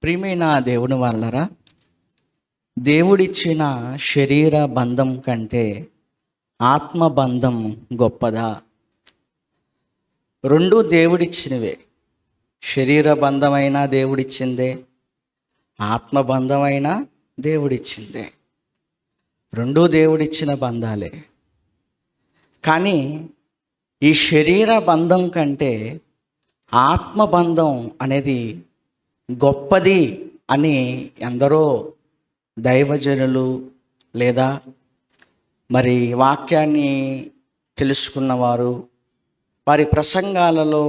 ప్రియమైన దేవుని వాళ్ళరా, దేవుడిచ్చిన శరీర బంధం కంటే ఆత్మ బంధం గొప్పదా? రెండూ దేవుడిచ్చినవే. శరీర బంధమైనా దేవుడిచ్చిందే, ఆత్మ బంధమైనా దేవుడిచ్చిందే. రెండూ దేవుడిచ్చిన బంధాలే. కానీ ఈ శరీర బంధం కంటే ఆత్మ బంధం అనేది గొప్పది అని ఎందరో దైవజనులు లేదా మరి వాక్యాన్ని తెలుసుకున్నవారు వారి ప్రసంగాలలో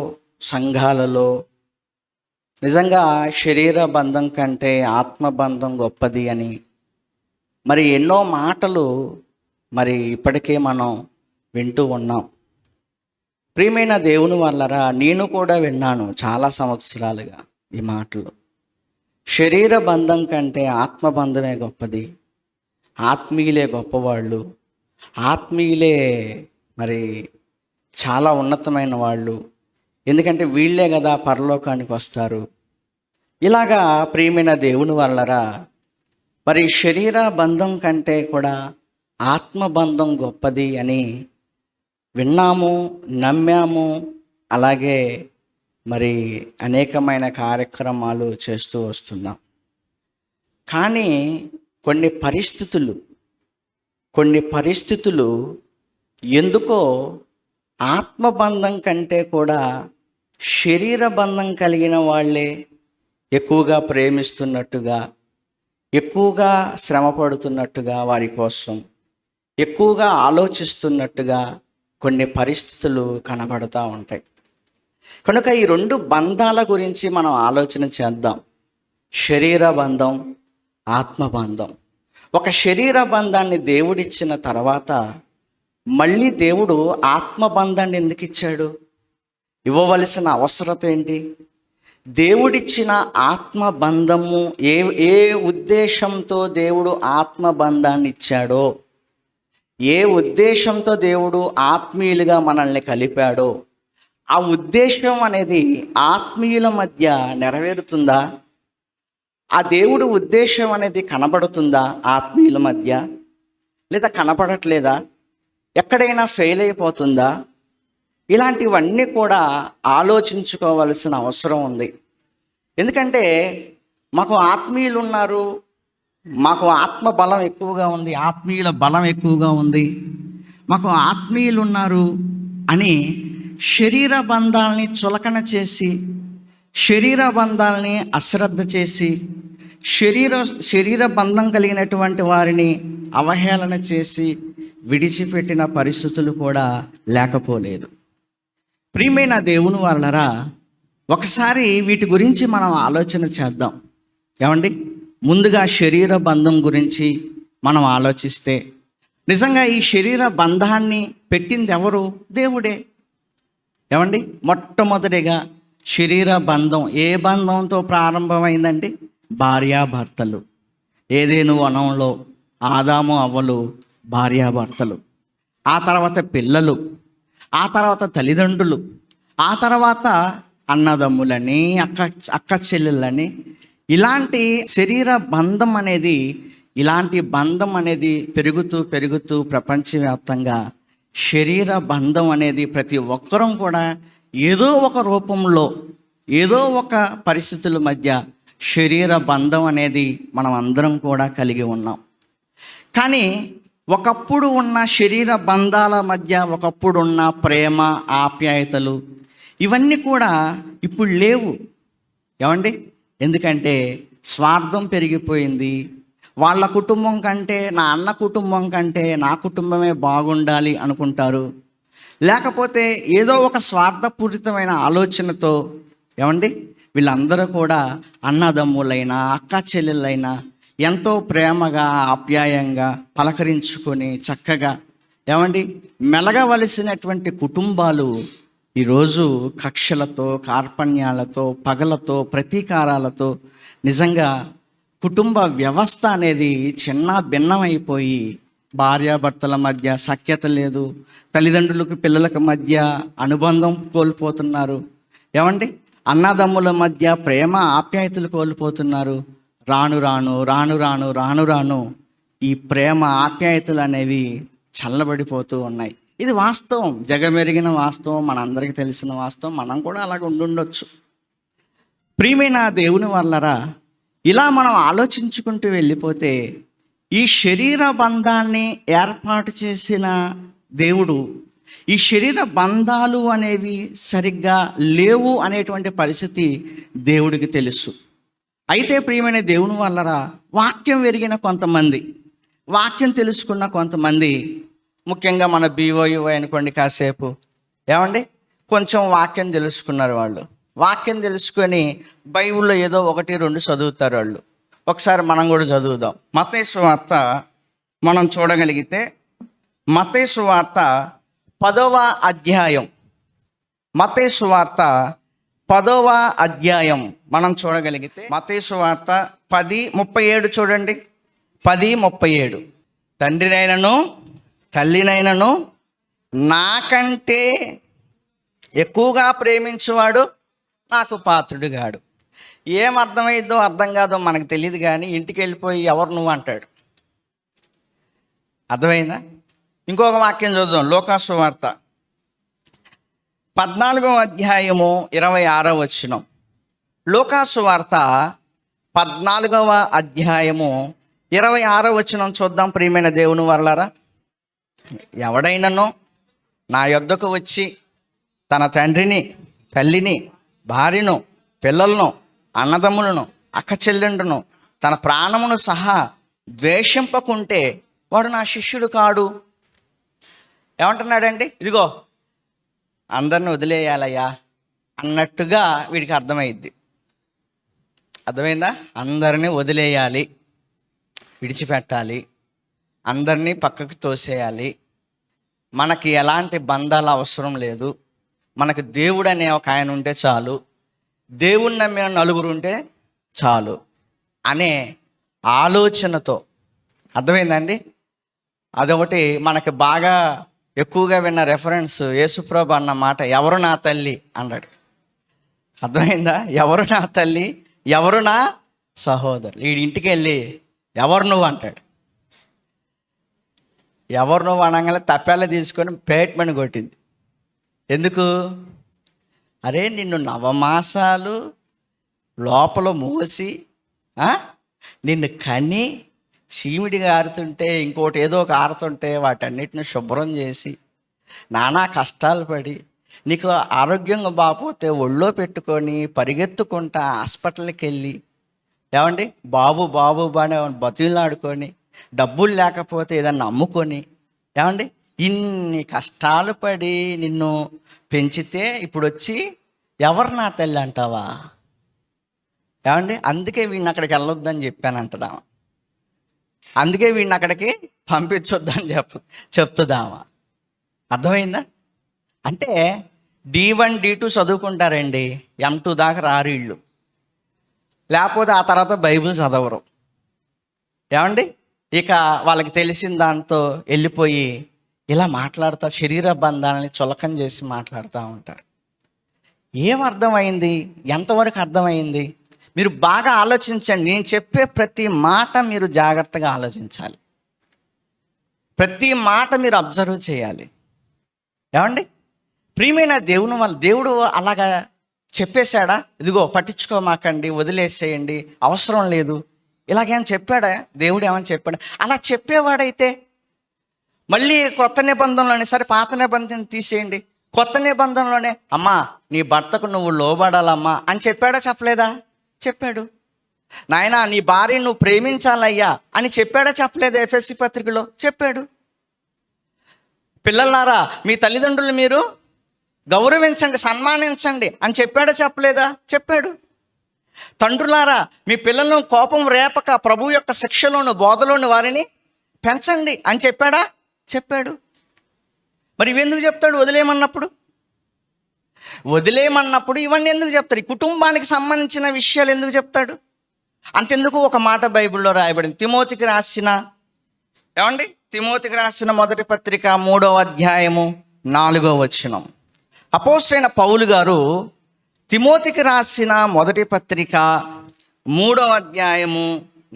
సంఘాలలో నిజంగా శరీర బంధం కంటే ఆత్మ బంధం గొప్పది అని మరి ఎన్నో మాటలు మరి ఇప్పటికే మనం వింటూ ఉన్నాం. ప్రియమైన దేవుని వల్లరా, నేను కూడా విన్నాను చాలా సంవత్సరాలుగా ఈ మాటలు. శరీర బంధం కంటే ఆత్మ బంధమే గొప్పది, ఆత్మీయులే గొప్పవాళ్ళు, ఆత్మీయులే మరి చాలా ఉన్నతమైన వాళ్ళు, ఎందుకంటే వీళ్ళే కదా పరలోకానికి వస్తారు. ఇలాగా ప్రియమైన దేవుని వల్లరా, మరి శరీర బంధం కంటే కూడా ఆత్మ బంధం గొప్పది అని విన్నాము, నమ్మాము. అలాగే మరి అనేకమైన కార్యక్రమాలు చేస్తూ వస్తున్నాం. కానీ కొన్ని పరిస్థితులు ఎందుకో ఆత్మబంధం కంటే కూడా శరీర బంధం కలిగిన వాళ్ళే ఎక్కువగా ప్రేమిస్తున్నట్టుగా, ఎక్కువగా శ్రమ పడుతున్నట్టుగా, వారి కోసం ఎక్కువగా ఆలోచిస్తున్నట్టుగా కొన్ని పరిస్థితులు కనబడుతూ ఉంటాయి. కనుక ఈ రెండు బంధాల గురించి మనం ఆలోచన చేద్దాం. శరీర బంధం, ఆత్మ బంధం. ఒక శరీర బంధాన్ని దేవుడిచ్చిన తర్వాత మళ్ళీ దేవుడు ఆత్మ బంధాన్ని ఎందుకు ఇచ్చాడు? ఇవ్వవలసిన అవసరత ఏంటి? దేవుడిచ్చిన ఆత్మ బంధము ఏ ఉద్దేశంతో దేవుడు ఆత్మ బంధాన్ని ఇచ్చాడో, ఏ ఉద్దేశంతో దేవుడు ఆత్మీయులుగా మనల్ని కలిపాడో, ఆ ఉద్దేశం అనేది ఆత్మీయుల మధ్య నెరవేరుతుందా? ఆ దేవుడు ఉద్దేశం అనేది కనబడుతుందా ఆత్మీయుల మధ్య? లేదా కనపడట్లేదా? ఎక్కడైనా ఫెయిల్ అయిపోతుందా? ఇలాంటివన్నీ కూడా ఆలోచించుకోవాల్సిన అవసరం ఉంది. ఎందుకంటే మాకు ఆత్మీయులు ఉన్నారు, మాకు ఆత్మ బలం ఎక్కువగా ఉంది, ఆత్మీయుల బలం ఎక్కువగా ఉంది, మాకు ఆత్మీయులు ఉన్నారు అని శరీర బంధాలని చులకన చేసి, శరీర బంధాలని అశ్రద్ధ చేసి, శరీర బంధం కలిగినటువంటి వారిని అవహేళన చేసి విడిచిపెట్టిన పరిస్థితులు కూడా లేకపోలేదు. ప్రియమైన దేవుని వాళ్ళరా, ఒకసారి వీటి గురించి మనం ఆలోచన చేద్దాం. ఏమండి, ముందుగా శరీర బంధం గురించి మనం ఆలోచిస్తే, నిజంగా ఈ శరీర బంధాన్ని పెట్టింది ఎవరు? దేవుడే. ఏమండి, మొట్టమొదటిగా శరీర బంధం ఏ బంధంతో ప్రారంభమైందండి? భార్యాభర్తలు. ఏదేను వనంలో ఆదాము అవ్వలు భార్యాభర్తలు, ఆ తర్వాత పిల్లలు, ఆ తర్వాత తల్లిదండ్రులు, ఆ తర్వాత అన్నదమ్ములని, అక్క చెల్లెళ్ళని, ఇలాంటి శరీర బంధం అనేది, ఇలాంటి బంధం అనేది పెరుగుతూ ప్రపంచవ్యాప్తంగా శరీర బంధం అనేది ప్రతి ఒక్కరం కూడా ఏదో ఒక రూపంలో, ఏదో ఒక పరిస్థితుల మధ్య శరీర బంధం అనేది మనం అందరం కూడా కలిగి ఉన్నాం. కానీ ఒకప్పుడు ఉన్న శరీర బంధాల మధ్య ఒకప్పుడు ఉన్న ప్రేమ, ఆప్యాయతలు ఇవన్నీ కూడా ఇప్పుడు లేవు. ఏమండి, ఎందుకంటే స్వార్థం పెరిగిపోయింది. వాళ్ళ కుటుంబం కంటే, నా అన్న కుటుంబం కంటే నా కుటుంబమే బాగుండాలి అనుకుంటారు. లేకపోతే ఏదో ఒక స్వార్థపూరితమైన ఆలోచనతో ఏమండి వీళ్ళందరూ కూడా అన్నదమ్ములైనా అక్క చెల్లెళ్ళైనా ఎంతో ప్రేమగా, ఆప్యాయంగా పలకరించుకొని చక్కగా ఏమండి మెలగవలసినటువంటి కుటుంబాలు ఈరోజు కక్షలతో, కార్పణ్యాలతో, పగలతో, ప్రతీకారాలతో నిజంగా కుటుంబ వ్యవస్థ అనేది చిన్న భిన్నమైపోయి భార్యాభర్తల మధ్య సఖ్యత లేదు, తల్లిదండ్రులకు పిల్లలకు మధ్య అనుబంధం కోల్పోతున్నారు. ఏమండి అన్నదమ్ముల మధ్య ప్రేమ ఆప్యాయతలు కోల్పోతున్నారు. రాను రాను రాను రాను రాను రాను ఈ ప్రేమ ఆప్యాయతలు అనేవి చల్లబడిపోతూ ఉన్నాయి. ఇది వాస్తవం, జగమెరిగిన వాస్తవం, మనందరికీ తెలిసిన వాస్తవం. మనం కూడా అలాగ ఉండుండొచ్చు. ప్రియమైన దేవుని వల్లరా, ఇలా మనం ఆలోచించుకుంటూ వెళ్ళిపోతే ఈ శరీర బంధాన్ని ఏర్పాటు చేసిన దేవుడు ఈ శరీర బంధాలు అనేవి సరిగ్గా లేవు అనేటువంటి పరిస్థితి దేవుడికి తెలుసు. అయితే ప్రియమైన దేవుని వల్లరా, వాక్యం ఎరిగిన కొంతమంది, వాక్యం తెలుసుకున్న కొంతమంది, ముఖ్యంగా మన BOU అనుకోండి, కాసేపు ఏమండి కొంచెం వాక్యం తెలుసుకున్నారు. వాళ్ళు వాక్యం తెలుసుకొని బైబిల్లో ఏదో 1-2 చదువుతారు వాళ్ళు. ఒకసారి మనం కూడా చదువుదాం. మత్తయి సువార్త మనం చూడగలిగితే, మత్తయి సువార్త 10వ అధ్యాయం, మత్తయి సువార్త 10వ అధ్యాయం మనం చూడగలిగితే, మత్తయి సువార్త 10:37 చూడండి. 10:37 తండ్రినైనను తల్లినైనను నాకంటే ఎక్కువగా ప్రేమించువాడు నాకు పాత్రుడు గాడు. ఏం అర్థమైద్దో అర్థం కాదో మనకు తెలియదు, కానీ ఇంటికి వెళ్ళిపోయి ఎవరు నువ్వు అంటాడు. అర్థమైందా? ఇంకొక వాక్యం చూద్దాం. లూకాసు వార్త 14వ అధ్యాయము 26వ వచనం. లూకాసు వార్త 14వ అధ్యాయము 26వ వచనం చూద్దాం. ప్రియమైన దేవుని వరలారా, ఎవడైనను నా యొద్దకు వచ్చి తన తండ్రిని, తల్లిని, భార్యను, పిల్లలను, అన్నదమ్ములను, అక్క చెల్లెండును, తన ప్రాణమును సహా ద్వేషింపకుంటే వాడు నా శిష్యుడు కాడు. ఏమంటున్నాడండి? ఇదిగో అందరిని వదిలేయాలయ్యా అన్నట్టుగా వీడికి అర్థమైద్ది. అర్థమైందా? అందరినీ వదిలేయాలి, విడిచిపెట్టాలి, అందరినీ పక్కకు తోసేయాలి, మనకి ఎలాంటి బంధాలు అవసరం లేదు, మనకు దేవుడు అనే ఒక ఆయన ఉంటే చాలు, దేవుణ్ణి నమ్మిన నలుగురు ఉంటే చాలు అనే ఆలోచనతో. అర్థమైందండి? అదొకటి మనకి బాగా ఎక్కువగా విన్న రెఫరెన్స్ యేసుప్రభు అన్న మాట, ఎవరు నా తల్లి అన్నాడు. అర్థమైందా? ఎవరు నా తల్లి, ఎవరు నా సహోదరు. వీడి ఇంటికి వెళ్ళి ఎవరు నువ్వు అంటాడు. ఎవరు నువ్వు అనగానే తప్పేలా తీసుకొని పేట్మని కొట్టింది. ఎందుకు? అరే నిన్ను నవమాసాలు లోపల మోసి నిన్ను కని చీమిడిగా ఆరుతుంటే, ఇంకోటి ఏదో ఒక ఆరుతుంటే వాటన్నిటిని శుభ్రం చేసి నానా కష్టాలు పడి, నీకు ఆరోగ్యంగా బాగపోతే ఒళ్ళో పెట్టుకొని పరిగెత్తుకుంటా హాస్పిటల్కి వెళ్ళి, ఏమండి బాబు బాబు బానే బతులాడుకొని, డబ్బులు లేకపోతే ఏదన్నా అమ్ముకొని, ఏమండి ఇన్ని కష్టాలు పడి నిన్ను పెంచితే ఇప్పుడు వచ్చి ఎవరు నా తల్లి అంటావా? ఏమండి అందుకే వీడిని అక్కడికి వెళ్ళొద్దని చెప్పానంటదామా, అందుకే వీడిని అక్కడికి పంపించొద్దని చెప్తుందామా. అర్థమైందా? అంటే D1 D2 చదువుకుంటారండి, M2 దాకా రారు వీళ్ళు, లేకపోతే ఆ తర్వాత బైబిల్ చదవరు. ఏమండి ఇక వాళ్ళకి తెలిసిన దాంతో వెళ్ళిపోయి ఇలా మాట్లాడుతా, శరీర బంధాలని చులకం చేసి మాట్లాడుతూ ఉంటారు. ఏం అర్థమైంది? ఎంతవరకు అర్థమైంది? మీరు బాగా ఆలోచించండి. నేను చెప్పే ప్రతి మాట మీరు జాగ్రత్తగా ఆలోచించాలి, ప్రతి మాట మీరు అబ్జర్వ్ చేయాలి. ఏమండి ప్రియమైన దేవుని వల్ల దేవుడు అలాగా చెప్పేశాడా? ఇదిగో పట్టించుకోమాకండి, వదిలేసేయండి, అవసరం లేదు, ఇలాగేం చెప్పాడా? దేవుడు ఏమని చెప్పాడా? అలా చెప్పేవాడైతే మళ్ళీ కొత్త నిబంధనలోనే, సరే పాత నిబంధన తీసేయండి, కొత్త నిబంధనలోనే అమ్మా నీ భర్తకు నువ్వు లోబడాలమ్మా అని చెప్పాడా? చెప్పలేదా? చెప్పాడు. నాయనా నీ భార్య నువ్వు ప్రేమించాలయ్యా అని చెప్పాడా? చెప్పలేదా? ఎఫెసీ పత్రికలో చెప్పాడు. పిల్లలారా మీ తల్లిదండ్రులు మీరు గౌరవించండి, సన్మానించండి అని చెప్పాడా? చెప్పలేదా? చెప్పాడు. తండ్రులారా మీ పిల్లలను కోపం రేపక ప్రభు యొక్క శిక్షలోను బోధలోను వారిని పెంచండి అని చెప్పాడా? చెప్పాడు. మరి ఇవెందుకు చెప్తాడు? వదిలేయమన్నప్పుడు ఇవన్నీ ఎందుకు చెప్తాడు? ఈ కుటుంబానికి సంబంధించిన విషయాలు ఎందుకు చెప్తాడు? అంతెందుకు ఒక మాట బైబిల్లో రాయబడింది. తిమోతికి రాసిన మొదటి పత్రిక 3వ అధ్యాయము 4వ వచనం. అపోస్తలుడైన పౌలు గారు తిమోతికి రాసిన మొదటి పత్రిక 3వ అధ్యాయము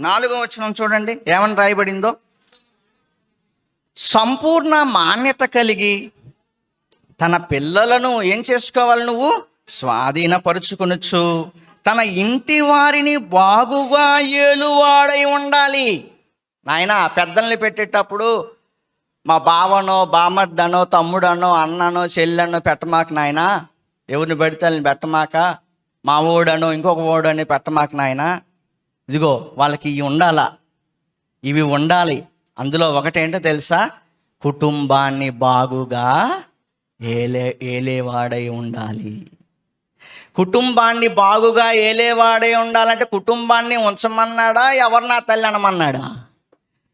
4వ వచనం చూడండి, ఏమని రాయబడిందో. సంపూర్ణ మాన్యత కలిగి తన పిల్లలను ఏం చేసుకోవాలి? నువ్వు స్వాధీనపరుచుకొనొచ్చు, తన ఇంటి వారిని బాగుగా ఏలువాడై ఉండాలి. నాయన, పెద్దల్ని పెట్టేటప్పుడు మా బావనో బామర్దనో తమ్ముడనో అన్ననో చెల్లెనో పెట్టమాక నాయన. ఎవరిని పెడితే వాళ్ళని పెట్టమాక. మా ఓడనో ఇంకొక ఓడని పెట్టమాక నాయన. ఇదిగో వాళ్ళకి ఇవి ఉండాలా, ఇవి ఉండాలి. అందులో ఒకటేంటో తెలుసా? కుటుంబాన్ని బాగుగా ఏలేవాడై ఉండాలి. కుటుంబాన్ని బాగుగా ఏలేవాడై ఉండాలంటే కుటుంబాన్ని ఉంచమన్నాడా, ఎవరు నా తల్లి అనమన్నాడా?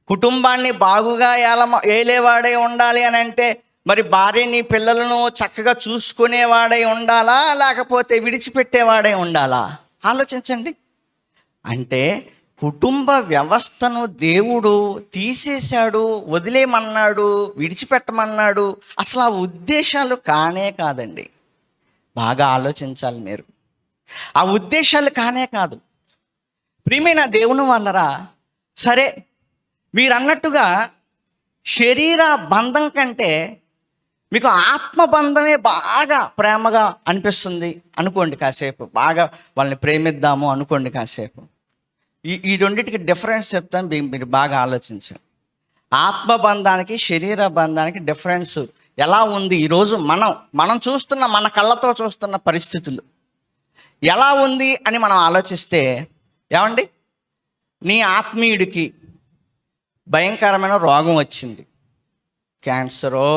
కుటుంబాన్ని బాగుగా ఏలేవాడై ఉండాలి అని అంటే మరి భార్యని పిల్లలను చక్కగా చూసుకునేవాడై ఉండాలా, లేకపోతే విడిచిపెట్టేవాడై ఉండాలా? ఆలోచించండి. అంటే కుటుంబ వ్యవస్థను దేవుడు తీసేశాడు, వదిలేయమన్నాడు, విడిచిపెట్టమన్నాడు. అసలు ఆ ఉద్దేశాలు కానే కాదండి. బాగా ఆలోచించాలి మీరు. ఆ ఉద్దేశాలు కానే కాదు. ప్రియమైన దేవుని వాళ్ళరా, సరే మీరు అన్నట్టుగా శరీర బంధం కంటే మీకు ఆత్మబంధమే బాగా ప్రేమగా అనిపిస్తుంది అనుకోండి. కాసేపు బాగా వాళ్ళని ప్రేమిద్దాము అనుకోండి. కాసేపు ఈ రెండింటికి డిఫరెన్స్ చెప్తాను, మీరు బాగా ఆలోచించండి. ఆత్మబంధానికి శరీర బంధానికి డిఫరెన్స్ ఎలా ఉంది? ఈరోజు మనం చూస్తున్న, మన కళ్ళతో చూస్తున్న పరిస్థితులు ఎలా ఉంది అని మనం ఆలోచిస్తే, ఏమండి, నీ ఆత్మీయుడికి భయంకరమైన రోగం వచ్చింది. క్యాన్సరో,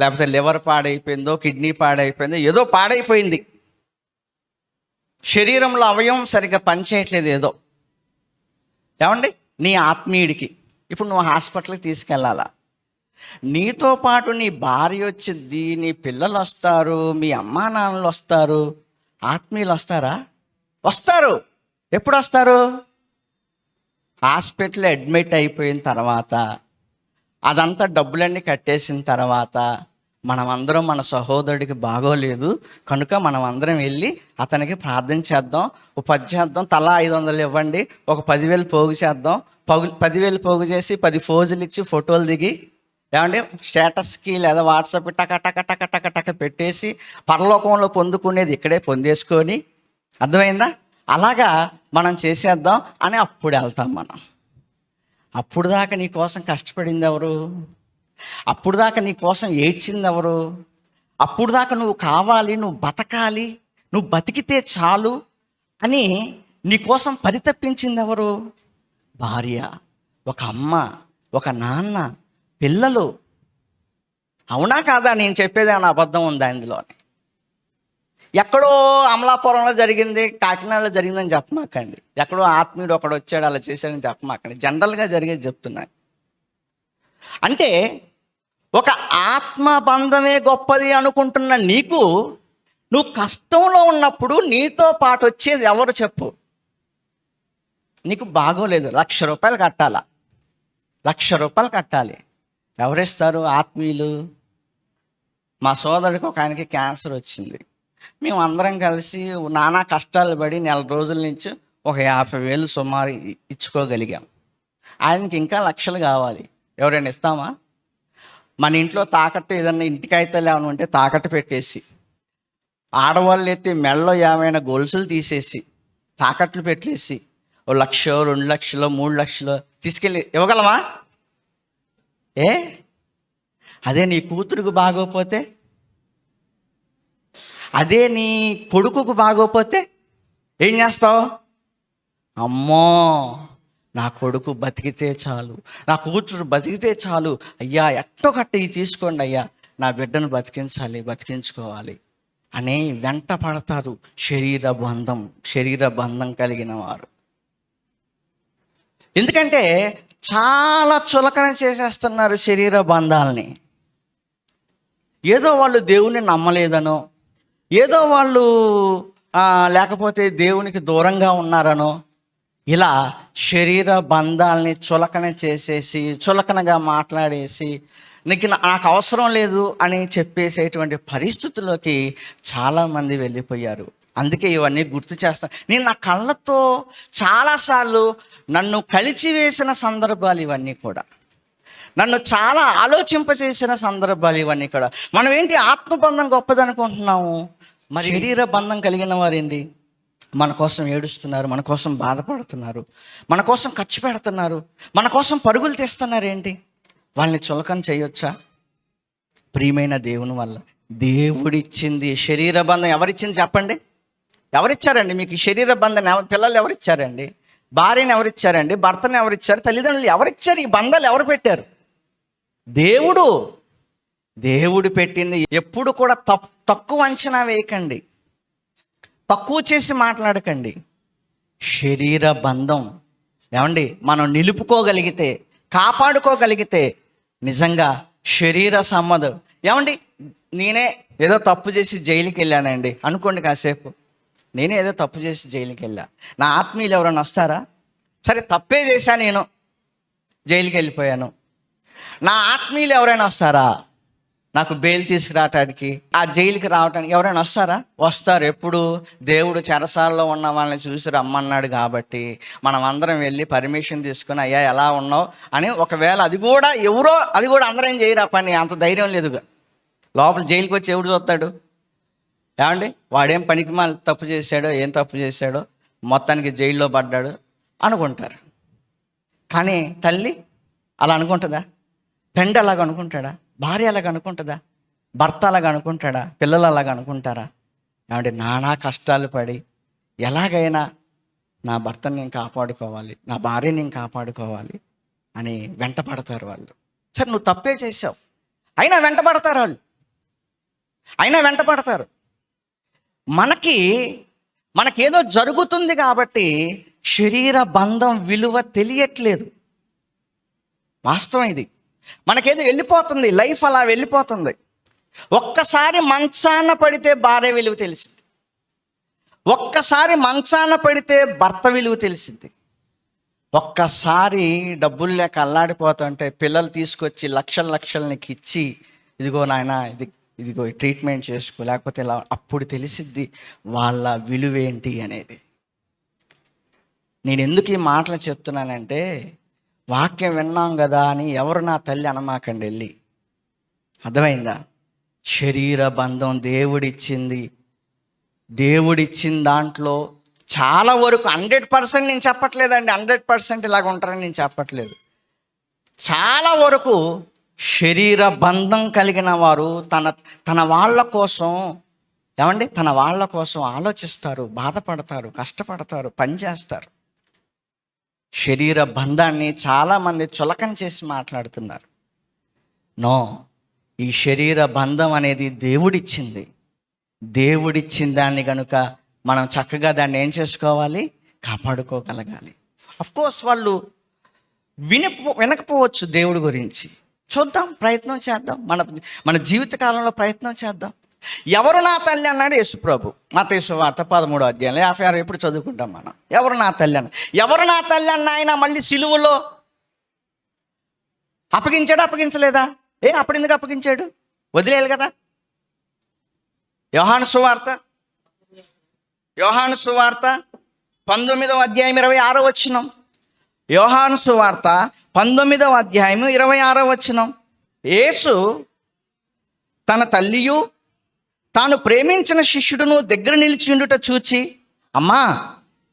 లేకపోతే లివర్ పాడైపోయిందో, కిడ్నీ పాడైపోయిందో, ఏదో పాడైపోయింది. శరీరంలో అవయవం సరిగ్గా పనిచేయట్లేదు ఏదో. ఏమండి, నీ ఆత్మీయుడికి ఇప్పుడు నువ్వు హాస్పిటల్కి తీసుకెళ్ళాలా? నీతో పాటు నీ భార్య వచ్చింది, నీ పిల్లలు వస్తారు, మీ అమ్మా నాన్నలు వస్తారు. ఆత్మీయులు వస్తారా? వస్తారు. ఎప్పుడు వస్తారు? హాస్పిటల్ అడ్మిట్ అయిపోయిన తర్వాత, అదంతా డబ్బులన్నీ కట్టేసిన తర్వాత, మనమందరం మన సహోదరుడికి బాగోలేదు కనుక మనం అందరం వెళ్ళి అతనికి ప్రార్థన చేద్దాం, ఓ 10 చేద్దాం, తలా 500 ఇవ్వండి, ఒక 10,000 పోగు చేద్దాం. 10,000 పోగు చేసి 10 ఫోజులు ఇచ్చి ఫోటోలు దిగి, ఏమండి, స్టేటస్కి లేదా వాట్సాప్ టక టక టక టక టక పెట్టేసి పరలోకంలో పొందుకునేది ఇక్కడే పొందేసుకొని, అర్థమైందా? అలాగా మనం చేసేద్దాం అని అప్పుడు వెళ్తాం మనం. అప్పుడు దాకా నీ కోసం కష్టపడింది ఎవరు? అప్పుడు దాకా నీ కోసం ఏడ్చింది ఎవరు? అప్పుడు దాకా నువ్వు కావాలి, నువ్వు బతకాలి, నువ్వు బతికితే చాలు అని నీ కోసం పరితపించింది ఎవరు? భార్య, ఒక అమ్మ, ఒక నాన్న, పిల్లలు. అవునా కాదా? నేను చెప్పేది ఏమైనా అబద్ధం ఉందా ఇందులోనే? ఎక్కడో అమలాపురంలో జరిగింది, కాకినాడలో జరిగిందని చెప్పమాకండి. ఎక్కడో ఆత్మీయుడు ఒకడు వచ్చాడు అలా చేశాడని చెప్పమాకండి. జనరల్గా జరిగేది చెప్తున్నాను. అంటే ఒక ఆత్మబంధమే గొప్పది అనుకుంటున్న నీకు, నువ్వు కష్టంలో ఉన్నప్పుడు నీతో పాటు వచ్చేది ఎవరు చెప్పు? నీకు బాగోలేదు, 1,00,000 రూపాయలు కట్టాలా? 1,00,000 రూపాయలు కట్టాలి. ఎవరిస్తారు? ఆత్మీయులు. మా సోదరుడికి ఒక ఆయనకి క్యాన్సర్ వచ్చింది. మేము అందరం కలిసి నానా కష్టాలు పడి 4 రోజుల నుంచి ఒక 50,000 సుమారు ఇచ్చుకోగలిగాం. ఆయనకి ఇంకా లక్షలు కావాలి. ఎవరైనా ఇస్తామా? మన ఇంట్లో తాకట్టు ఏదన్నా ఇంటికైతే ఏమైనా ఉంటే తాకట్టు పెట్టేసి, ఆడవాళ్ళు ఎత్తి మెడలో ఏమైనా గొలుసులు తీసేసి తాకట్లు పెట్టేసి 1,00,000, 2,00,000, 3,00,000 తీసుకెళ్ళి ఇవ్వగలమా? అదే నీ కూతురుకు బాగోపోతే, అదే నీ కొడుకుకు బాగోపోతే ఏం చేస్తావు? అమ్మో, నా కొడుకు బతికితే చాలు, నా కూతురు బతికితే చాలు, అయ్యా ఎట్టో కట్ట ఇవి తీసుకోండి అయ్యా, నా బిడ్డను బతికించాలి, బతికించుకోవాలి అని వెంట పడతారు శరీర బంధం కలిగిన వారు. ఎందుకంటే చాలా చులకన చేసేస్తున్నారు శరీర బంధాలని. ఏదో వాళ్ళు దేవుని నమ్మలేదనో, ఏదో వాళ్ళు లేకపోతే దేవునికి దూరంగా ఉన్నారనో, ఇలా శరీర బంధాలని చులకన చేసేసి, చులకనగా మాట్లాడేసి, నాకు అవసరం లేదు అని చెప్పేసేటువంటి పరిస్థితుల్లోకి చాలామంది వెళ్ళిపోయారు. అందుకే ఇవన్నీ గుర్తు చేస్తాను. నేను నా కళ్ళతో చాలాసార్లు నన్ను కలిచివేసిన సందర్భాలు ఇవన్నీ కూడా, నన్ను చాలా ఆలోచింపచేసిన సందర్భాలు ఇవన్నీ కూడా. మనం ఏంటి ఆత్మబంధం గొప్పదనుకుంటున్నాము, మరి శరీర బంధం కలిగిన వారేంటి మన కోసం ఏడుస్తున్నారు, మన కోసం బాధపడుతున్నారు, మన కోసం ఖర్చు పెడుతున్నారు, మన కోసం పరుగులు తీస్తున్నారు. ఏంటి వాళ్ళని చులకన చేయొచ్చా? ప్రియమైన దేవుని వల్ల దేవుడిచ్చింది శరీర బంధం. ఎవరిచ్చింది చెప్పండి? ఎవరిచ్చారండి మీకు శరీర బంధం? పిల్లలు ఎవరిచ్చారండి? భార్యను ఎవరిచ్చారండి? భర్తను ఎవరిచ్చారు? తల్లిదండ్రులు ఎవరిచ్చారు? ఈ బంధాలు ఎవరు పెట్టారు? దేవుడు. దేవుడు పెట్టింది. ఎప్పుడు కూడా తక్కువ అంచనా వేయకండి, తక్కువ చేసి మాట్లాడకండి. శరీర బంధం ఏమండి మనం నిలుపుకోగలిగితే, కాపాడుకోగలిగితే నిజంగా శరీర సంబంధం. ఏమండి నేనే ఏదో తప్పు చేసి జైలుకి వెళ్ళానండి అనుకోండి, కాసేపు నేనే ఏదో తప్పు చేసి జైలుకి వెళ్ళా, నా ఆత్మీయులు ఎవరైనా వస్తారా? సరే తప్పే చేశా, నేను జైలుకి వెళ్ళిపోయాను, నా ఆత్మీయులు ఎవరైనా వస్తారా నాకు బెయిల్ తీసుకురావటానికి, ఆ జైలుకి రావడానికి ఎవరైనా వస్తారా? వస్తారు. ఎప్పుడు? దేవుడు చెరసాలలో ఉన్న వాళ్ళని చూసి రమ్మన్నాడు కాబట్టి మనం అందరం వెళ్ళి పర్మిషన్ తీసుకుని, అయ్యా ఎలా ఉన్నావు అని. ఒకవేళ అది కూడా ఎవరో, అది కూడా అందరం చేయరా పని, అంత ధైర్యం లేదుగా. లోపల జైలుకి వచ్చి ఎవడు చూస్తాడు? ఏమండి వాడేం పనికి మళ్ళీ తప్పు చేశాడో, ఏం తప్పు చేశాడో, మొత్తానికి జైల్లో పడ్డాడు అనుకుంటారు. కానీ తల్లి అలా అనుకుంటుందా? తండ్రి అలాగ అనుకుంటాడా? భార్య అలాగ అనుకుంటుందా? భర్త అలాగ అనుకుంటాడా? పిల్లలు అలాగ అనుకుంటారా? ఏమంటే నానా కష్టాలు పడి ఎలాగైనా నా భర్తని నేను కాపాడుకోవాలి, నా భార్యని నేను కాపాడుకోవాలి అని వెంట పడతారు వాళ్ళు. సరే నువ్వు తప్పే చేసావు అయినా వెంట పడతారు వాళ్ళు, అయినా వెంట పడతారు. మనకేదో జరుగుతుంది కాబట్టి శరీర బంధం విలువ తెలియట్లేదు. వాస్తవం ఇది. మనకేదో వెళ్ళిపోతుంది, లైఫ్ అలా వెళ్ళిపోతుంది. ఒక్కసారి మంచాన పడితే భార్య విలువ తెలిసింది, ఒక్కసారి మంచాన పడితే భర్త విలువ తెలిసింది, ఒక్కసారి డబ్బులు లేక అల్లాడిపోతుంటే పిల్లలు తీసుకొచ్చి లక్షలు నీకు ఇచ్చి, ఇదిగో నాయన ఇదిగో ట్రీట్మెంట్ చేసుకో, లేకపోతే ఇలా, అప్పుడు తెలిసిద్ది వాళ్ళ విలువేంటి అనేది. నేను ఎందుకు ఈ మాటలు చెప్తున్నానంటే, వాక్యం విన్నాం కదా అని ఎవరు నా తల్లి అనమాకండి వెళ్ళి. అర్థమైందా? శరీర బంధం దేవుడిచ్చింది. దేవుడిచ్చిన దాంట్లో చాలా వరకు 100% నేను చెప్పట్లేదండి, 100% ఇలాగ ఉంటారని నేను చెప్పట్లేదు. చాలా వరకు శరీర బంధం కలిగిన వారు తన వాళ్ళ కోసం, ఏమండి తన వాళ్ళ కోసం ఆలోచిస్తారు, బాధపడతారు, కష్టపడతారు, పనిచేస్తారు. శరీర బంధాన్ని చాలామంది చులకన చేసి మాట్లాడుతున్నారు. నో, ఈ శరీర బంధం అనేది దేవుడిచ్చింది. దేవుడిచ్చిన దాన్ని కనుక మనం చక్కగా దాన్ని ఏం చేసుకోవాలి? కాపాడుకోగలగాలి. అఫ్కోర్స్ వాళ్ళు వినకపోవచ్చు దేవుడి గురించి. చూద్దాం, ప్రయత్నం చేద్దాం, మన జీవిత కాలంలో ప్రయత్నం చేద్దాం. ఎవరు నా తల్లి అన్నాడు యేసుప్రభు. మత్తయి సువార్త 13వ అధ్యాయం 56 ఎప్పుడు చదువుకుంటాం మనం. ఎవరు నా తల్లి అన్న, ఎవరు నా తల్లి అన్న ఆయన మళ్ళీ సిలువలో అప్పగించలేదా? అప్పుడు ఎందుకు అప్పగించాడు? వదిలేయాలి కదా. యోహాను సువార్త 19వ అధ్యాయం 26వ వచనం. యోహాను సువార్త 19వ అధ్యాయం 26వ వచనం. యేసు తన తల్లియు తాను ప్రేమించిన శిష్యుడును దగ్గర నిలిచిండుట చూచి, అమ్మా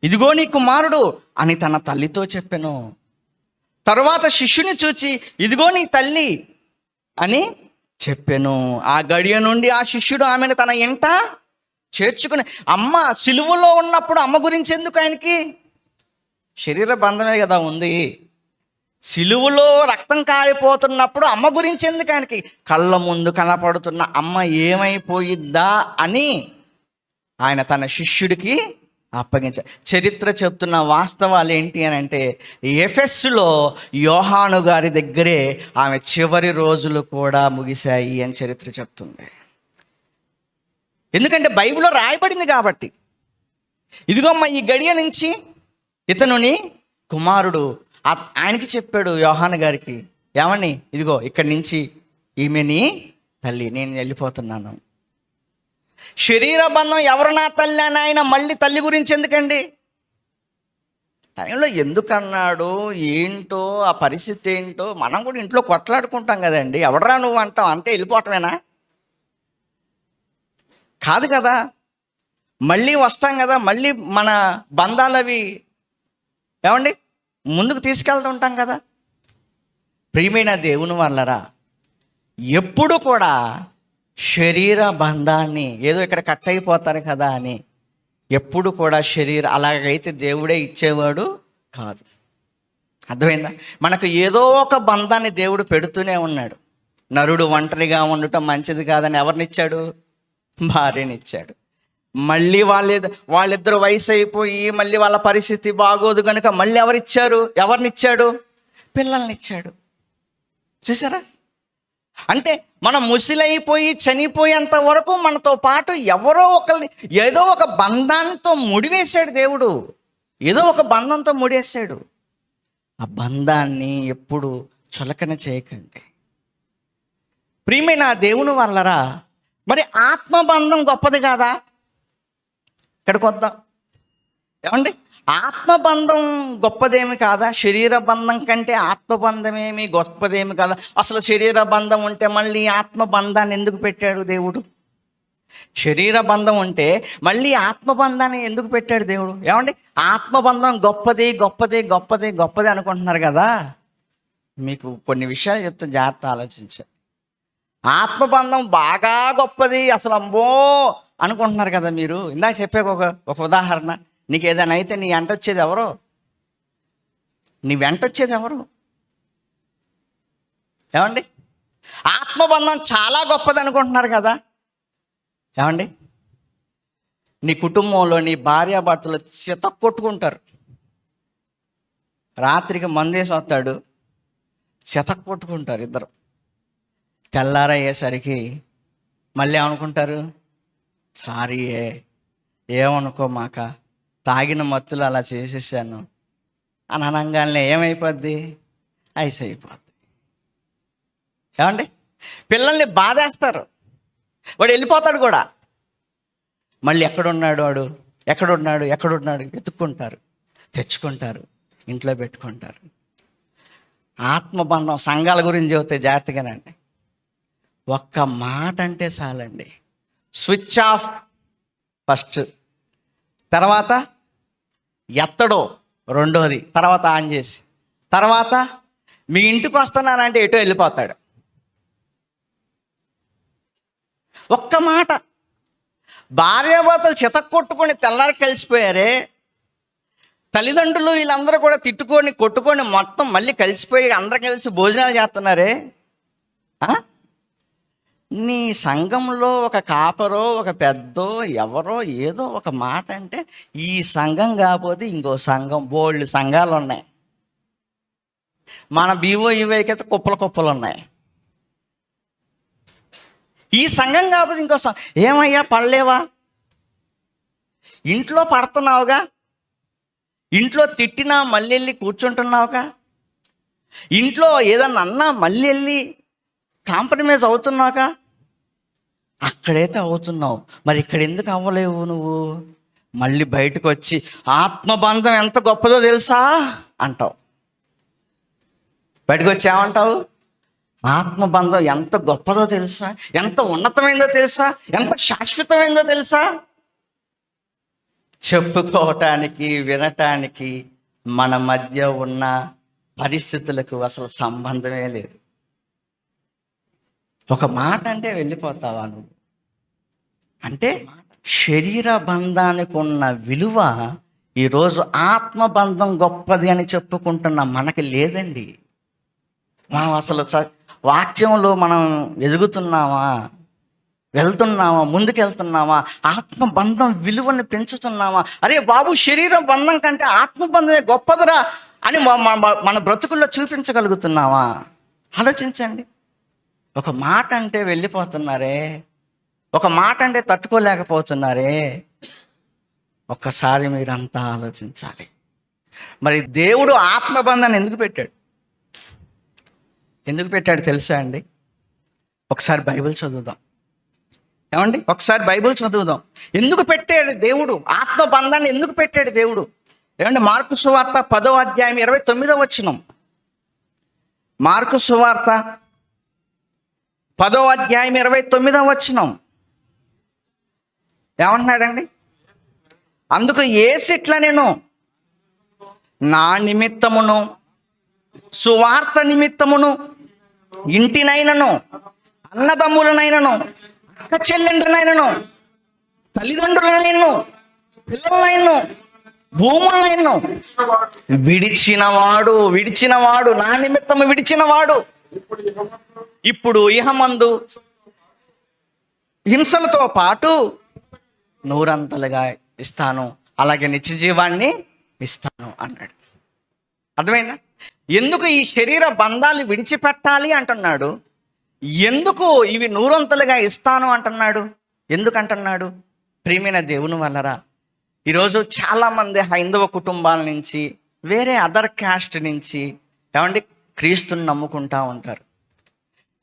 ఇదిగో నీ కుమారుడు అని తన తల్లితో చెప్పెను. తరువాత శిష్యుని చూచి, ఇదిగో నీ తల్లి అని చెప్పెను. ఆ గడియ నుండి ఆ శిష్యుడు ఆమెను తన ఇంట చేర్చుకుని, అమ్మ సిలువలో ఉన్నప్పుడు అమ్మ గురించి ఎందుకు ఆయనకి? శరీర బంధమే కదా ఉంది. సిలువలో రక్తం కారిపోతున్నప్పుడు అమ్మ గురించి ఎందుకు ఆయనకి? కళ్ళ ముందు కనపడుతున్న అమ్మ ఏమైపోయిద్దా అని ఆయన తన శిష్యుడికి అప్పగించారు. చరిత్ర చెప్తున్న వాస్తవాలు ఏంటి అని అంటే, ఎఫెస్సులో యోహాను గారి దగ్గరే ఆమె చివరి రోజులు కూడా ముగిశాయి అని చరిత్ర చెప్తుంది. ఎందుకంటే బైబిల్లో రాయబడింది కాబట్టి. ఇదిగోమ్మ ఈ గడియ నుంచి ఇతనుని కుమారుడు. ఆయనకి చెప్పాడు యోహాను గారికి, ఏమని? ఇదిగో ఇక్కడి నుంచి ఈమె నీ తల్లి, నేను వెళ్ళిపోతున్నాను. శరీర బంధం ఎవరు నా తల్లి అని ఆయన మళ్ళీ తల్లి గురించి ఎందుకండి? టైంలో ఎందుకన్నాడు ఏంటో, ఆ పరిస్థితి ఏంటో మనం కూడా ఇంట్లో కొట్లాడుకుంటాం కదండి. ఎవడరా నువ్వు అంటాం, అంటే వెళ్ళిపోవటమేనా? కాదు కదా. మళ్ళీ వస్తాం కదా, మళ్ళీ మన బంధాలు అవి ఏమండి ముందుకు తీసుకెళ్తుంటాం కదా. ప్రియమైన దేవుని వాళ్ళరా, ఎప్పుడు కూడా శరీర బంధాన్ని ఏదో ఇక్కడ కట్ అయిపోతారు కదా అని ఎప్పుడు కూడా అలాగైతే దేవుడే ఇచ్చేవాడు కాదు. అర్థమైందా? మనకు ఏదో ఒక బంధాన్ని దేవుడు పెడుతూనే ఉన్నాడు. నరుడు ఒంటరిగా ఉండటం మంచిది కాదని ఎవరినిచ్చాడు? భార్యనిచ్చాడు. మళ్ళీ వాళ్ళిద్దరు వయసు అయిపోయి మళ్ళీ వాళ్ళ పరిస్థితి బాగోదు కనుక మళ్ళీ ఎవరినిచ్చాడు? పిల్లల్నిచ్చాడు. చూసారా? అంటే మనం ముసిలైపోయి చనిపోయేంత వరకు మనతో పాటు ఎవరో ఒకరిని ఏదో ఒక బంధంతో ముడివేశాడు దేవుడు. ఏదో ఒక బంధంతో ముడివేశాడు. ఆ బంధాన్ని ఎప్పుడు చులకన చేయకండి. ప్రియమైన దేవుని వాళ్ళరా, మరి ఆత్మబంధం గొప్పది కాదా? ఇక్కడికి వద్దాం. ఏమండి, ఆత్మబంధం గొప్పదేమి కాదా? శరీర బంధం కంటే ఆత్మబంధమేమి గొప్పదేమి కాదా? అసలు శరీర బంధం ఉంటే మళ్ళీ ఆత్మబంధాన్ని ఎందుకు పెట్టాడు దేవుడు? శరీర బంధం ఉంటే మళ్ళీ ఆత్మబంధాన్ని ఎందుకు పెట్టాడు దేవుడు? ఏమండి, ఆత్మబంధం గొప్పది గొప్పది గొప్పది గొప్పది అనుకుంటున్నారు కదా. మీకు కొన్ని విషయాలు చెప్తే జాగ్రత్త ఆలోచించారు. ఆత్మబంధం బాగా గొప్పది అసలు అమ్మో అనుకుంటున్నారు కదా మీరు. ఇందాక చెప్పే ఒక ఉదాహరణ, నీకు ఏదైనా అయితే నీ వెంటొచ్చేది ఎవరు? ఏమండి, ఆత్మబంధం చాలా గొప్పది అనుకుంటున్నారు కదా. ఏమండి, నీ కుటుంబంలో నీ భార్యాభర్తలు కొట్టుకుంటారు. రాత్రికి మందేసి వస్తాడు, కొట్టుకుంటారు ఇద్దరు. తెల్లారయ్యేసరికి మళ్ళీ ఏమనుకుంటారు? సారీ ఏమనుకోమాక, తాగిన మత్తులు అలా చేసేసాను అని అనగానే ఏమైపోద్ది? ఐస్ అయిపోద్ది. ఏమండి, పిల్లల్ని బాధేస్తారు, వాడు వెళ్ళిపోతాడు కూడా. మళ్ళీ ఎక్కడున్నాడు వెతుక్కుంటారు, తెచ్చుకుంటారు, ఇంట్లో పెట్టుకుంటారు. ఆత్మబంధం సంఘాల గురించి చెబితే జాగ్రత్తగానండి. ఒక్క మాట అంటే చాలండి, స్విచ్ ఆఫ్ ఫస్ట్, తర్వాత ఎత్తడో రెండోది, తర్వాత ఆన్ చేసి, తర్వాత మీ ఇంటికి వస్తున్నానంటే ఎటో వెళ్ళిపోతాడు. ఒక్క మాట. భార్యాభర్తలు చితక్కొట్టుకొని తెల్లారి కలిసిపోయారే, తల్లిదండ్రులు వీళ్ళందరూ కూడా తిట్టుకొని కొట్టుకొని మొత్తం మళ్ళీ కలిసిపోయి అందరు కలిసి భోజనాలు చేస్తున్నారే. నీ సంఘంలో ఒక కాపరో ఒక పెద్దో ఎవరో ఏదో ఒక మాట అంటే, ఈ సంఘం కాకపోతే ఇంకో సంఘం, బోల్డ్ సంఘాలు ఉన్నాయి. మన BOEవైతే కుప్పలు ఉన్నాయి. ఈ సంఘం కాకపోతే ఇంకో సంఘం. ఏమయ్యా పడలేవా? ఇంట్లో పడుతున్నావుగా, ఇంట్లో తిట్టినా మళ్ళీ వెళ్ళి కూర్చుంటున్నావుగా, ఇంట్లో ఏదన్నా అన్నా మళ్ళీ వెళ్ళి కాంప్రమైజ్ అవుతున్నావుగా. అక్కడైతే అవుతున్నావు, మరి ఇక్కడ ఎందుకు అవ్వలేవు నువ్వు? మళ్ళీ బయటకు వచ్చి ఆత్మబంధం ఎంత గొప్పదో తెలుసా అంటావు. బయటకు వచ్చి ఏమంటావు? ఆత్మబంధం ఎంత గొప్పదో తెలుసా, ఎంత ఉన్నతమైందో తెలుసా, ఎంత శాశ్వతమైందో తెలుసా. చెప్పుకోవటానికి వినటానికి మన మధ్య ఉన్న పరిస్థితులకు అసలు సంబంధమే లేదు. ఒక మాట అంటే వెళ్ళిపోతావా నువ్వు? అంటే శరీర బంధానికి ఉన్న విలువ ఈరోజు ఆత్మబంధం గొప్పది అని చెప్పుకుంటున్న మనకి లేదండి. మనం అసలు వాక్యంలో మనం ఎదుగుతున్నామా, వెళ్తున్నామా, ముందుకెళ్తున్నామా, ఆత్మబంధం విలువని పెంచుతున్నామా? అరే బాబు, శరీర బంధం కంటే ఆత్మబంధమే గొప్పదిరా అని మన బ్రతుకుల్లో చూపించగలుగుతున్నావా? ఆలోచించండి. ఒక మాట అంటే వెళ్ళిపోతున్నారే, ఒక మాట అంటే తట్టుకోలేకపోతున్నారే. ఒక్కసారి మీరంతా ఆలోచించాలి. మరి దేవుడు ఆత్మబంధాన్ని ఎందుకు పెట్టాడు తెలుసా అండి? ఒకసారి బైబిల్ చదువుదాం. ఏమండి, ఒకసారి బైబిల్ చదువుదాం. ఎందుకు పెట్టాడు దేవుడు ఆత్మ బంధాన్ని? ఎందుకు పెట్టాడు దేవుడు? ఏమండి, మార్కు సువార్త 10వ అధ్యాయం 29వ వచనం. మార్కు సువార్త 10వ అధ్యాయం 29వ వచనం ఏమంటున్నాడండి? అందుకు యేసు ఇట్లా, నేను నా నిమిత్తమును సువార్త నిమిత్తమును ఇంటినైనను అన్నదమ్ములనైనను అక్క చెల్లెండ్రనైనను తల్లిదండ్రులనైనను పిల్లలనైనను భూములనైనను విడిచినవాడు నా నిమిత్తము విడిచినవాడు ఇప్పుడు ఇహమందు హింసలతో పాటు నూరంతలుగా ఇస్తాను, అలాగే నిత్య జీవాన్ని ఇస్తాను అన్నాడు. అర్థమైందా? ఎందుకు ఈ శరీర బంధాలు విడిచిపెట్టాలి అంటున్నాడు? ఎందుకు ఇవి నూరంతలుగా ఇస్తాను అంటున్నాడు? ఎందుకు అంటున్నాడు? ప్రియమైన దేవుని వల్లరా, ఈరోజు చాలామంది హైందవ కుటుంబాల నుంచి, వేరే అదర్ క్యాస్ట్ నుంచి ఏమండి క్రీస్తుని నమ్ముకుంటా ఉంటారు.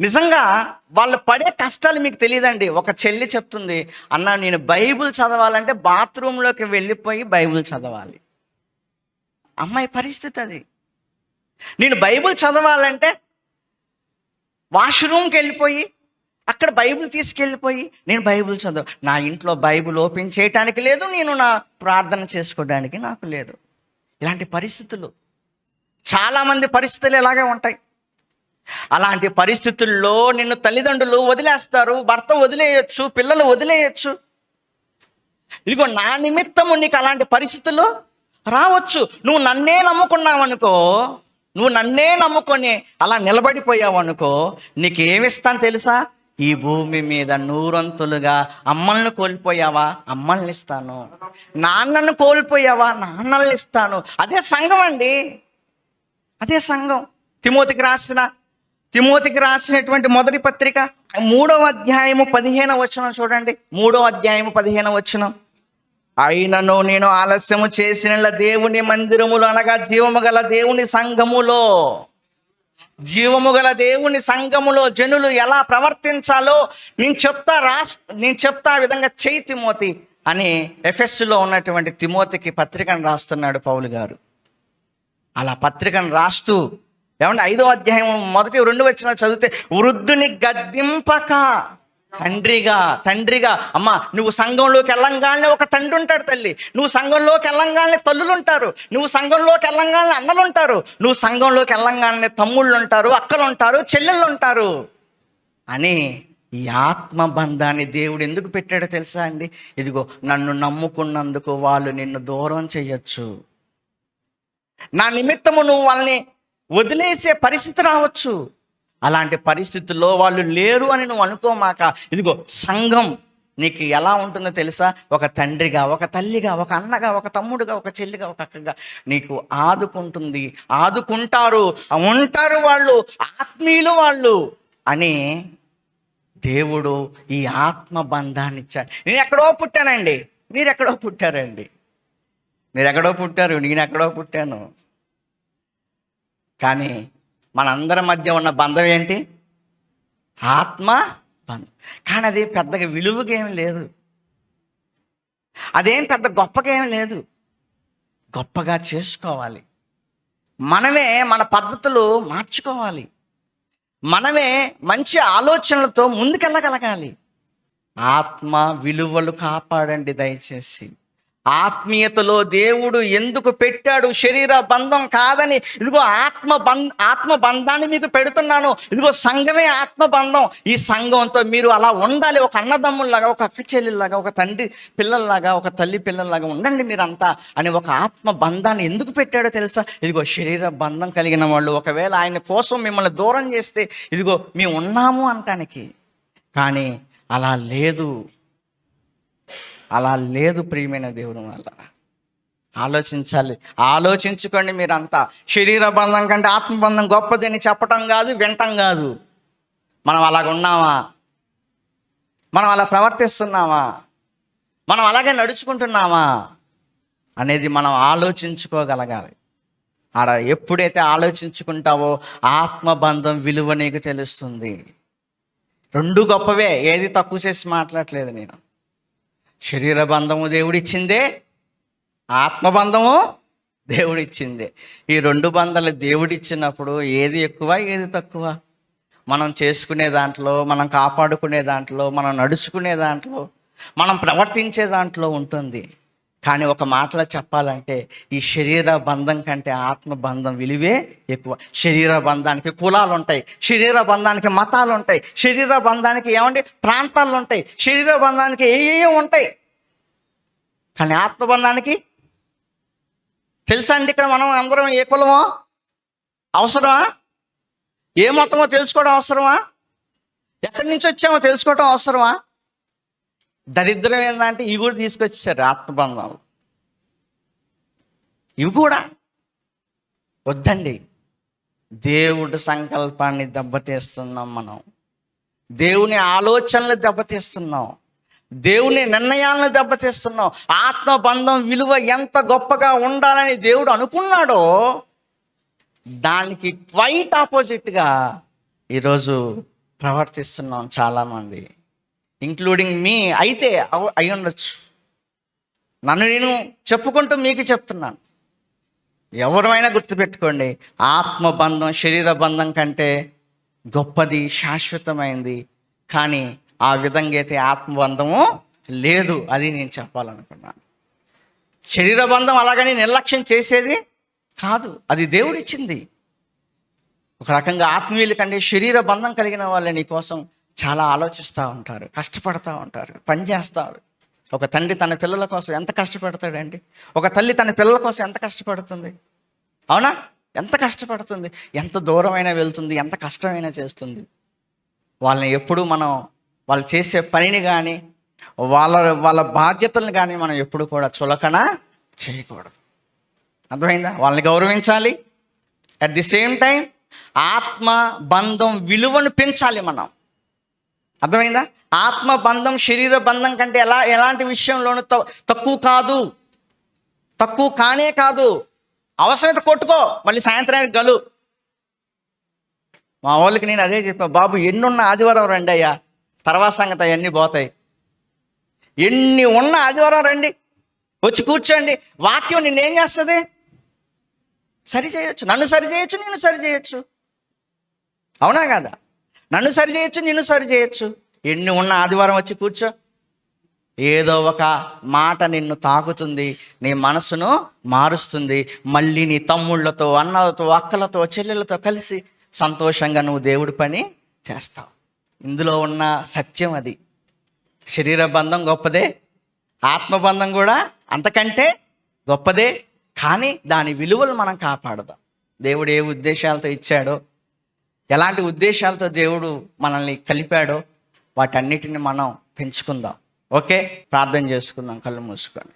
నిజంగా వాళ్ళు పడే కష్టాలు మీకు తెలియదండి. ఒక చెల్లి చెప్తుంది, అన్న నేను బైబిల్ చదవాలంటే బాత్రూంలోకి వెళ్ళిపోయి బైబిల్ చదవాలి. అమ్మాయి పరిస్థితి అది. నేను బైబిల్ చదవాలంటే వాష్రూమ్కి వెళ్ళిపోయి అక్కడ బైబిల్ తీసుకెళ్ళిపోయి నేను బైబిల్ నా ఇంట్లో బైబిల్ ఓపెన్ చేయటానికి లేదు, నేను నా ప్రార్థన చేసుకోవడానికి నాకు లేదు. ఇలాంటి పరిస్థితులు, చాలామంది పరిస్థితులు ఇలాగే ఉంటాయి. అలాంటి పరిస్థితుల్లో నిన్ను తల్లిదండ్రులు వదిలేస్తారు, భర్త వదిలేయచ్చు, పిల్లలు వదిలేయచ్చు. ఇదిగో నా నిమిత్తము నీకు అలాంటి పరిస్థితులు రావచ్చు. నువ్వు నన్నే నమ్ముకున్నావనుకో, నువ్వు నన్నే నమ్ముకొని అలా నిలబడిపోయావు అనుకో, నీకేమిస్తాను తెలుసా? ఈ భూమి మీద నూరంతులుగా. అమ్మల్ని కోల్పోయావా? అమ్మల్ని ఇస్తాను. నాన్నను కోల్పోయావా? నాన్నల్ని ఇస్తాను. అదే సంఘం అండి, అదే సంఘం. తిమోతికి రాసినటువంటి మొదటి పత్రిక 3వ అధ్యాయము 15వ వచనం చూడండి. 3వ అధ్యాయము 15వ వచనం. అయినను నేను ఆలస్యము చేసిన దేవుని మందిరములో, అనగా జీవము గల దేవుని సంఘములో జనులు ఎలా ప్రవర్తించాలో నేను చెప్తా ఆ విధంగా చేయి తిమోతి అని ఎఫెస్సులో ఉన్నటువంటి తిమోతికి పత్రికను రాస్తున్నాడు పౌలు గారు. అలా పత్రికను రాస్తూ ఏమంటే 5వ అధ్యాయం 1-2 వచనాలు చదివితే, వృద్ధుని గద్దింపక తండ్రిగా అమ్మ, నువ్వు సంఘంలోకి వెళ్ళంగానే ఒక తండ్రి ఉంటాడు తల్లి, నువ్వు సంఘంలోకి వెళ్ళంగానే తల్లులు ఉంటారు, నువ్వు సంఘంలోకి వెళ్ళంగానే అన్నలు ఉంటారు, నువ్వు సంఘంలోకి వెళ్ళంగానే తమ్ముళ్ళు ఉంటారు, అక్కలు ఉంటారు, చెల్లెళ్ళు ఉంటారు అని ఈ ఆత్మ బంధాన్ని దేవుడు ఎందుకు పెట్టాడో తెలుసా అండి? ఇదిగో నన్ను నమ్ముకున్నందుకు వాళ్ళు నిన్ను దూరం చెయ్యొచ్చు, నా నిమిత్తము నువ్వు వాళ్ళని వదిలేసే పరిస్థితి రావచ్చు. అలాంటి పరిస్థితుల్లో వాళ్ళు లేరు అని నువ్వు అనుకోమాక, ఇదిగో సంఘం నీకు ఎలా ఉంటుందో తెలుసా? ఒక తండ్రిగా, ఒక తల్లిగా, ఒక అన్నగా, ఒక తమ్ముడుగా, ఒక చెల్లిగా, ఒక అక్కగా నీకు ఆదుకుంటుంది, ఆదుకుంటారు, ఉంటారు వాళ్ళు, ఆత్మీయులు వాళ్ళు అని దేవుడు ఈ ఆత్మ బంధాన్ని ఇచ్చాడు. నేను ఎక్కడో పుట్టానండి, మీరు ఎక్కడో పుట్టారండి, మీరు ఎక్కడో పుట్టారు, నేను ఎక్కడో పుట్టాను. కానీ మనందరి మధ్య ఉన్న బంధం ఏంటి? ఆత్మ బంధం. కానీ అది పెద్దగా విలువగా ఏమి లేదు, అదేం పెద్ద గొప్పగా ఏమి లేదు. గొప్పగా చేసుకోవాలి, మనమే మన పద్ధతులు మార్చుకోవాలి, మనమే మంచి ఆలోచనలతో ముందుకెళ్ళగలగాలి. ఆత్మ విలువలు కాపాడండి దయచేసి. ఆత్మీయతలో దేవుడు ఎందుకు పెట్టాడు? శరీర బంధం కాదని. ఇదిగో ఆత్మ బంధాన్ని మీకు పెడుతున్నాను. ఇదిగో సంఘమే ఆత్మ బంధం. ఈ సంఘంతో మీరు అలా ఉండాలి, ఒక అన్నదమ్ముల్లాగా, ఒక అక్క చెల్లెల్లాగా, ఒక తండ్రి పిల్లల్లాగా, ఒక తల్లి పిల్లల్లాగా ఉండండి మీరంతా అని ఒక ఆత్మ బంధాన్ని ఎందుకు పెట్టాడో తెలుసా? ఇదిగో శరీర బంధం కలిగిన వాళ్ళు ఒకవేళ ఆయన కోసం మిమ్మల్ని దూరం చేస్తే, ఇదిగో మేము ఉన్నాము అంటానికి. కానీ అలా లేదు ప్రియమైన దేవుడు వల్ల. ఆలోచించాలి, ఆలోచించుకోండి మీరంతా. శరీర బంధం కంటే ఆత్మబంధం గొప్పదని చెప్పటం కాదు, వినటం కాదు. మనం అలాగ ఉన్నామా? మనం అలా ప్రవర్తిస్తున్నామా? మనం అలాగే నడుచుకుంటున్నామా అనేది మనం ఆలోచించుకోగలగాలి. ఆడ ఎప్పుడైతే ఆలోచించుకుంటావో ఆత్మబంధం విలువ నీకు తెలుస్తుంది. రెండు గొప్పవే, ఏది తక్కువ చేసి మాట్లాడలేదు నేను. శరీర బంధము దేవుడిచ్చిందే, ఆత్మబంధము దేవుడిచ్చిందే. ఈ రెండు బంధాలు దేవుడిచ్చినప్పుడు ఏది ఎక్కువ ఏది తక్కువ? మనం చేసుకునే దాంట్లో, మనం కాపాడుకునే దాంట్లో, మనం నడుచుకునే దాంట్లో, మనం ప్రవర్తించే దాంట్లో ఉంటుంది. కానీ ఒక మాటలో చెప్పాలంటే ఈ శరీర బంధం కంటే ఆత్మ బంధం విలువే ఎక్కువ. శరీర బంధానికి కులాలు ఉంటాయి, శరీర బంధానికి మతాలు ఉంటాయి, శరీర బంధానికి ప్రాంతాలు ఉంటాయి, శరీర బంధానికి ఏ ఉంటాయి. కానీ ఆత్మబంధానికి తెలుసా అండి? ఇక్కడ మనం అందరం ఏ కులమో అవసరమా? ఏ మతమో తెలుసుకోవడం అవసరమా? ఎక్కడి నుంచి వచ్చామో తెలుసుకోవడం అవసరమా? దరిద్రం ఏంటంటే ఇవి కూడా తీసుకొచ్చేసారు ఆత్మబంధాలు. ఇవి కూడా వద్దండి. దేవుడి సంకల్పాన్ని దెబ్బతీస్తున్నాం మనం, దేవుని ఆలోచనలు దెబ్బతీస్తున్నాం, దేవుని నిర్ణయాలను దెబ్బతీస్తున్నాం. ఆత్మబంధం విలువ ఎంత గొప్పగా ఉండాలని దేవుడు అనుకున్నాడో దానికి క్వైట్ ఆపోజిట్గా ఈరోజు ప్రవర్తిస్తున్నాం చాలామంది, ఇంక్లూడింగ్ మీ. అయితే అయి ఉండొచ్చు. నన్ను నేను చెప్పుకుంటూ మీకు చెప్తున్నాను, ఎవరైనా గుర్తుపెట్టుకోండి, ఆత్మబంధం శరీర బంధం కంటే గొప్పది, శాశ్వతమైంది. కానీ ఆ విధంగా అయితే ఆత్మబంధము లేదు, అది నేను చెప్పాలనుకున్నాను. శరీర బంధం అలాగని నిర్లక్ష్యం చేసేది కాదు, అది దేవుడిచ్చింది. ఒక రకంగా ఆత్మీయుల కంటే శరీర బంధం కలిగిన వాళ్ళే నీ కోసం చాలా ఆలోచిస్తూ ఉంటారు, కష్టపడతా ఉంటారు, పనిచేస్తారు. ఒక తండ్రి తన పిల్లల కోసం ఎంత కష్టపడతాడండి? ఒక తల్లి తన పిల్లల కోసం ఎంత కష్టపడుతుంది? అవునా? ఎంత కష్టపడుతుంది, ఎంత దూరమైనా వెళ్తుంది, ఎంత కష్టమైనా చేస్తుంది. వాళ్ళని ఎప్పుడు మనం వాళ్ళు చేసే పనిని కానీ వాళ్ళ బాధ్యతలను కానీ మనం ఎప్పుడు కూడా చులకన చేయకూడదు. అర్థమైందా? వాళ్ళని గౌరవించాలి. అట్ ది సేమ్ టైం ఆత్మ బంధం విలువను పెంచాలి మనం. అర్థమైందా? ఆత్మ బంధం శరీర బంధం కంటే ఎలాంటి విషయంలోనూ తక్కువ కాదు, తక్కువ కానే కాదు. అవసరమైతే కొట్టుకో, మళ్ళీ సాయంత్రానికి గలు. మా వాళ్ళకి నేను అదే చెప్పా, బాబు ఎన్నున్న ఆదివారం రండి అయ్యా, తర్వాత సంగతి అవన్నీ పోతాయి. ఎన్ని ఉన్న ఆదివారం రండి, వచ్చి కూర్చోండి. వాక్యం నిన్నేం చేస్తుంది? సరి చేయొచ్చు, నన్ను సరి చేయొచ్చు, నిన్ను సరి చేయొచ్చు. అవునా కదా? నన్ను సరి చేయొచ్చు, నిన్ను సరి చేయొచ్చు. ఎన్ని ఉన్న ఆదివారం వచ్చి కూర్చో. ఏదో ఒక మాట నిన్ను తాకుతుంది, నీ మనసును మారుస్తుంది. మళ్ళీ నీ తమ్ముళ్ళతో, అన్నలతో, అక్కలతో, చెల్లెలతో కలిసి సంతోషంగా నువ్వు దేవుడి పని చేస్తావు. ఇందులో ఉన్న సత్యం అది. శరీర బంధం గొప్పదే, ఆత్మబంధం కూడా అంతకంటే గొప్పదే. కానీ దాని విలువలు మనం కాపాడదాం. దేవుడు ఏ ఉద్దేశాలతో ఇచ్చాడో, ఎలాంటి ఉద్దేశాలతో దేవుడు మనల్ని కలిపాడో వాటన్నిటిని మనం పెంచుకుందాం. ఓకే, ప్రార్థన చేసుకుందాం, కళ్ళు మూసుకొని.